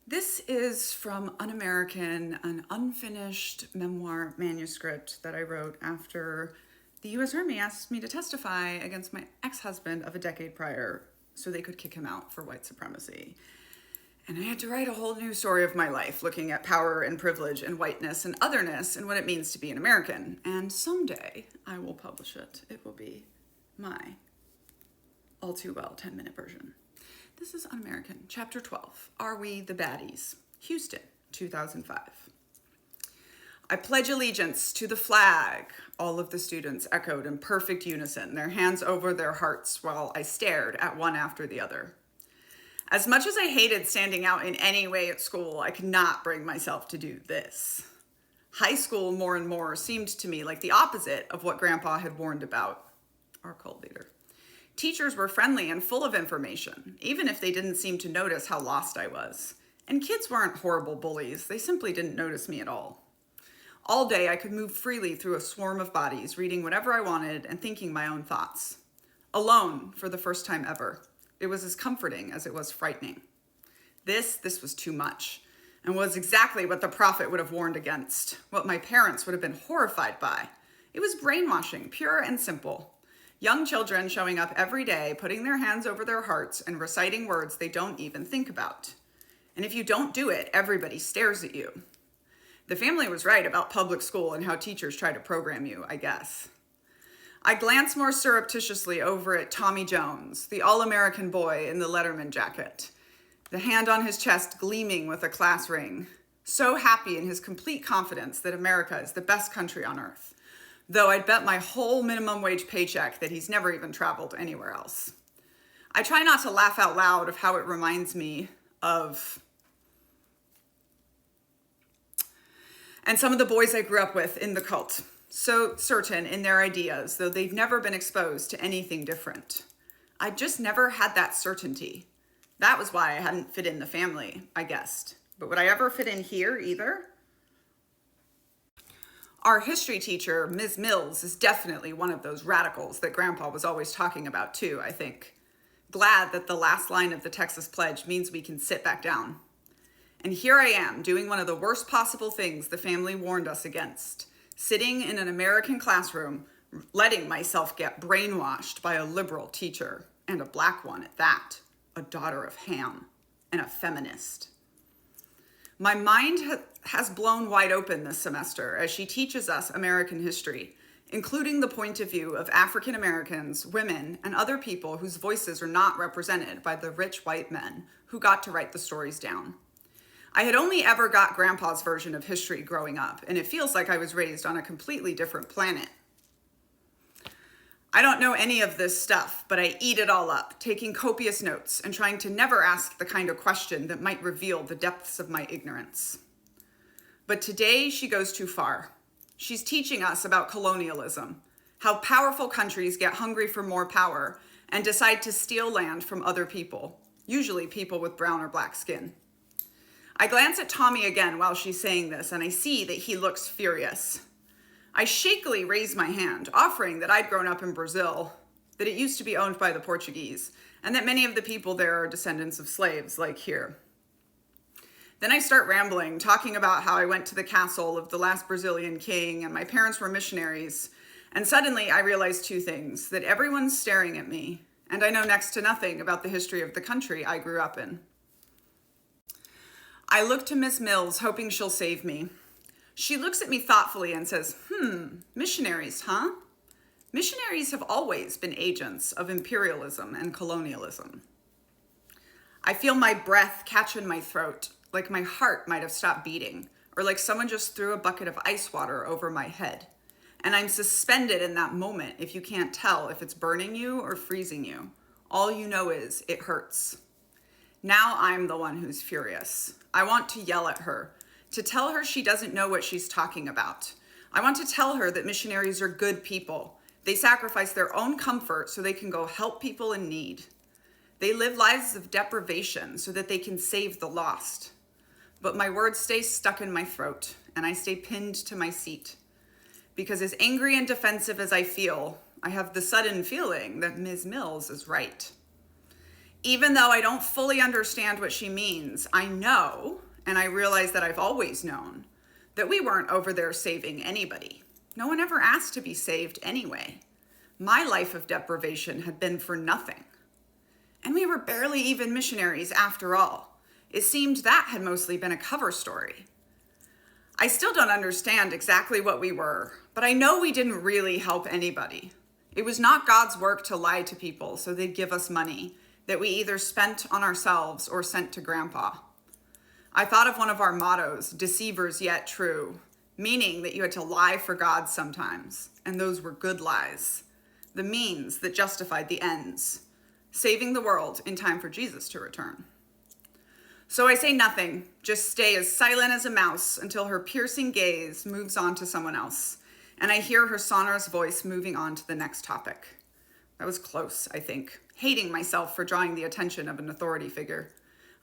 This is from Unamerican, an unfinished memoir manuscript that I wrote after the U.S. Army asked me to testify against my ex-husband of a decade prior so they could kick him out for white supremacy. And I had to write a whole new story of my life, looking at power and privilege and whiteness and otherness and what it means to be an American. And someday I will publish it. It will be my all too well 10-minute version. This is Un-American, Chapter 12, Are We the Baddies? Houston, 2005. I pledge allegiance to the flag. All of the students echoed in perfect unison, their hands over their hearts while I stared at one after the other. As much as I hated standing out in any way at school, I could not bring myself to do this. High school, more and more, seemed to me like the opposite of what Grandpa had warned about, our cult leader. Teachers were friendly and full of information, even if they didn't seem to notice how lost I was. And kids weren't horrible bullies. They simply didn't notice me at all. All day, I could move freely through a swarm of bodies, reading whatever I wanted and thinking my own thoughts. Alone, for the first time ever. It was as comforting as it was frightening. This was too much, and was exactly what the prophet would have warned against, what my parents would have been horrified by. It was brainwashing, pure and simple. Young children showing up every day, putting their hands over their hearts and reciting words they don't even think about. And if you don't do it, everybody stares at you. The family was right about public school and how teachers try to program you, I guess. I glanced more surreptitiously over at Tommy Jones, the all-American boy in the Letterman jacket, the hand on his chest gleaming with a class ring, so happy in his complete confidence that America is the best country on earth. Though I'd bet my whole minimum wage paycheck that he's never even traveled anywhere else. I try not to laugh out loud of how it reminds me of and some of the boys I grew up with in the cult, so certain in their ideas, though they've never been exposed to anything different. I just never had that certainty. That was why I hadn't fit in the family, I guessed. But would I ever fit in here either? Our history teacher, Ms. Mills, is definitely one of those radicals that Grandpa was always talking about too, I think. Glad that the last line of the Texas Pledge means we can sit back down. And here I am, doing one of the worst possible things the family warned us against. Sitting in an American classroom, letting myself get brainwashed by a liberal teacher, and a black one at that, a daughter of Ham, and a feminist. My mind has blown wide open this semester as she teaches us American history, including the point of view of African Americans, women, and other people whose voices are not represented by the rich white men who got to write the stories down. I had only ever got Grandpa's version of history growing up, and it feels like I was raised on a completely different planet. I don't know any of this stuff, but I eat it all up, taking copious notes and trying to never ask the kind of question that might reveal the depths of my ignorance. But today she goes too far. She's teaching us about colonialism, how powerful countries get hungry for more power and decide to steal land from other people, usually people with brown or black skin. I glance at Tommy again while she's saying this, and I see that he looks furious. I shakily raise my hand, offering that I'd grown up in Brazil, that it used to be owned by the Portuguese, and that many of the people there are descendants of slaves, like here. Then I start rambling, talking about how I went to the castle of the last Brazilian king, and my parents were missionaries, and suddenly I realize two things, that everyone's staring at me, and I know next to nothing about the history of the country I grew up in. I look to Miss Mills, hoping she'll save me. She looks at me thoughtfully and says, missionaries, huh? Missionaries have always been agents of imperialism and colonialism. I feel my breath catch in my throat, like my heart might have stopped beating, or like someone just threw a bucket of ice water over my head. And I'm suspended in that moment if you can't tell if it's burning you or freezing you. All you know is it hurts. Now I'm the one who's furious. I want to yell at her, to tell her she doesn't know what she's talking about. I want to tell her that missionaries are good people. They sacrifice their own comfort so they can go help people in need. They live lives of deprivation so that they can save the lost. But my words stay stuck in my throat, and I stay pinned to my seat. Because as angry and defensive as I feel, I have the sudden feeling that Ms. Mills is right. Even though I don't fully understand what she means, I know, and I realize that I've always known, that we weren't over there saving anybody. No one ever asked to be saved anyway. My life of deprivation had been for nothing. And we were barely even missionaries after all. It seemed that had mostly been a cover story. I still don't understand exactly what we were, but I know we didn't really help anybody. It was not God's work to lie to people so they'd give us money that we either spent on ourselves or sent to Grandpa. I thought of one of our mottos, deceivers yet true, meaning that you had to lie for God sometimes, and those were good lies, the means that justified the ends, saving the world in time for Jesus to return. So I say nothing, just stay as silent as a mouse until her piercing gaze moves on to someone else, and I hear her sonorous voice moving on to the next topic. That was close, I think, hating myself for drawing the attention of an authority figure.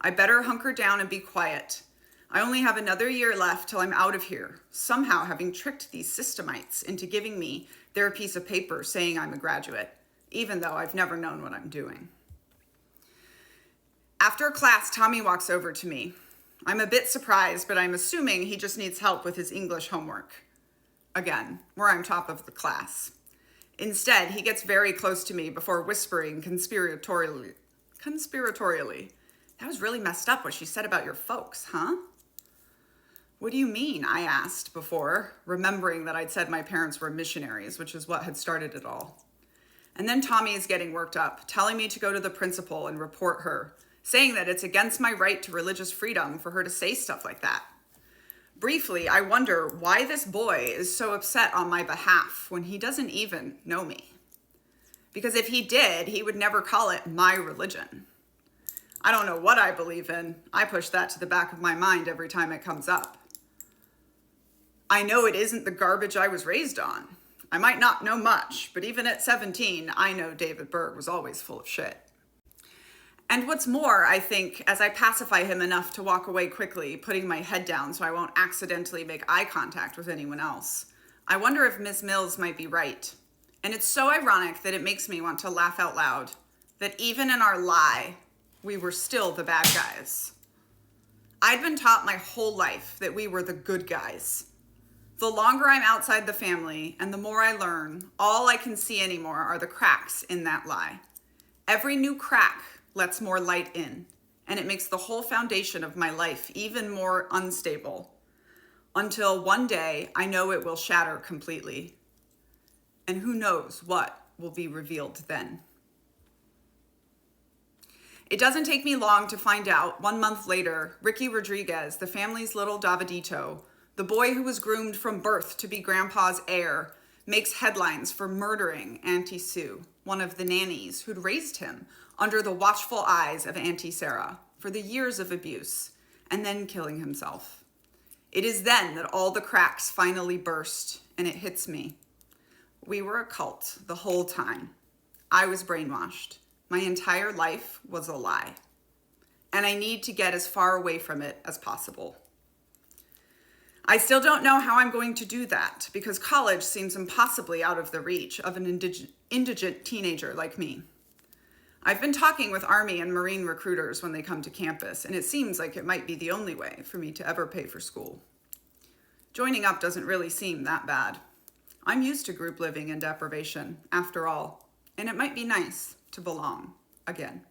I better hunker down and be quiet. I only have another year left till I'm out of here, somehow having tricked these systemites into giving me their piece of paper saying I'm a graduate, even though I've never known what I'm doing. After class, Tommy walks over to me. I'm a bit surprised, but I'm assuming he just needs help with his English homework. Again, where I'm top of the class. Instead, he gets very close to me before whispering conspiratorially. That was really messed up what she said about your folks, huh? What do you mean? I asked before, remembering that I'd said my parents were missionaries, which is what had started it all. And then Tommy is getting worked up, telling me to go to the principal and report her, saying that it's against my right to religious freedom for her to say stuff like that. Briefly, I wonder why this boy is so upset on my behalf when he doesn't even know me. Because if he did, he would never call it my religion. I don't know what I believe in. I push that to the back of my mind every time it comes up. I know it isn't the garbage I was raised on. I might not know much, but even at 17, I know David Berg was always full of shit. And what's more, I think, as I pacify him enough to walk away quickly, putting my head down so I won't accidentally make eye contact with anyone else, I wonder if Miss Mills might be right. And it's so ironic that it makes me want to laugh out loud, that even in our lie, we were still the bad guys. I'd been taught my whole life that we were the good guys. The longer I'm outside the family and the more I learn, all I can see anymore are the cracks in that lie. Every new crack lets more light in, and it makes the whole foundation of my life even more unstable, until one day I know it will shatter completely. And who knows what will be revealed then. It doesn't take me long to find out, 1 month later, Ricky Rodriguez, the family's little Davidito, the boy who was groomed from birth to be Grandpa's heir, makes headlines for murdering Auntie Sue, one of the nannies who'd raised him under the watchful eyes of Auntie Sarah for the years of abuse, and then killing himself. It is then that all the cracks finally burst, and it hits me. We were a cult the whole time. I was brainwashed. My entire life was a lie. And I need to get as far away from it as possible. I still don't know how I'm going to do that, because college seems impossibly out of the reach of an indigent teenager like me. I've been talking with Army and Marine recruiters when they come to campus, and it seems like it might be the only way for me to ever pay for school. Joining up doesn't really seem that bad. I'm used to group living and deprivation, after all, and it might be nice to belong again.